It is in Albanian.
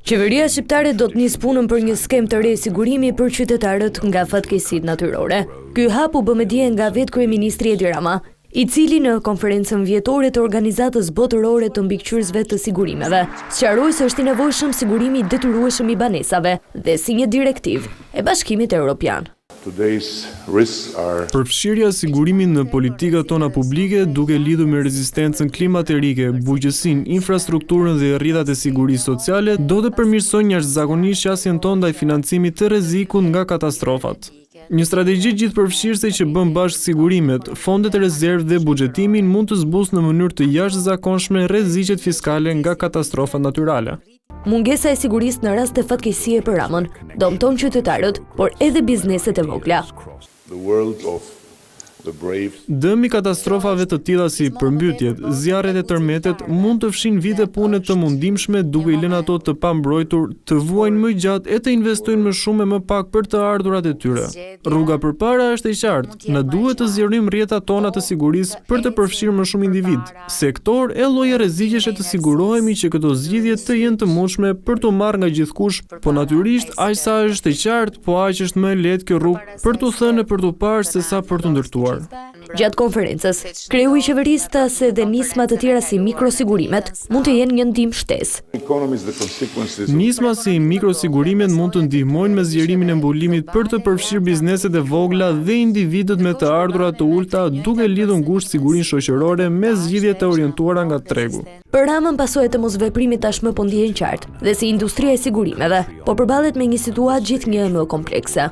Qeveria shqiptare do të nisë punën për një skem të re sigurimi për qytetarët nga fatkeqësitë natyrore. Ky hap u bë me dije nga vetë kryeministri Edi Rama, i cili në konferencën vjetore të organizatës botërore të mbikëqyrësve të sigurimeve sqaroi se është i nevojshëm sigurimi i detyrueshëm i banesave dhe si një direktivë e Bashkimit Evropian. Përfshirja e sigurimit në politikat tona publike duke lidhur me rezistencën klimaterike, bujqësinë, infrastrukturën dhe rrjetat e sigurisë sociale do të përmirësojnë jashtëzakonisht qasjen tonë ndaj financimit të rrezikut nga katastrofat. Një strategji gjithëpërfshirëse që bën bashkë sigurimet, fondet e rezervë dhe buxhetimin mund të zbusë në mënyrë të jashtëzakonshme rreziqet fiskale nga katastrofat natyrale. Mungesa e sigurisë në rast të fatkeqësie për Ramën dëmton qytetarët, por edhe bizneset e vogla. Dëmi katastrofave të tilla si përmbytjet, zjarret e tërmetet mund të fshin vite pune të mundimshme duke i lënë ato të pambrojtur, të vuajnë më gjatë e të investojnë më shumë e më pak për të ardhurat e tyre. Rruga përpara është e qartë, na duhet të zgjerijmë rrjetat tona të sigurisë për të përfshirë më shumë individ, sektor e lloje rreziqesh e të sigurohemi që këto zgjidhje të jenë të mundshme për të marrë nga gjithkush, po natyrisht aq sa është e qartë, po aq është më e lehtë kjo rrugë për t'u thënë e për t'u parë se sa për t'u ndërtuar. Gjatë konferencës, kreu i qeverisë tha se dhe nisma të tjera si mikrosigurimet mund të jenë një ndihmë shtesë. Nisma si mikrosigurimet mund të ndihmojnë me zgjerimin e mbulimit për të përfshirë bizneset e vogla dhe individët me të ardhurat të ulta duke lidhur ngushtë sigurinë shoqërore me zgjidhje të orientuara nga tregu. Për Ramën pasojat e mosveprimit tashmë po ndihen qartë dhe si industria e sigurimeve, po përballet me një situatë gjithnjë më komplekse.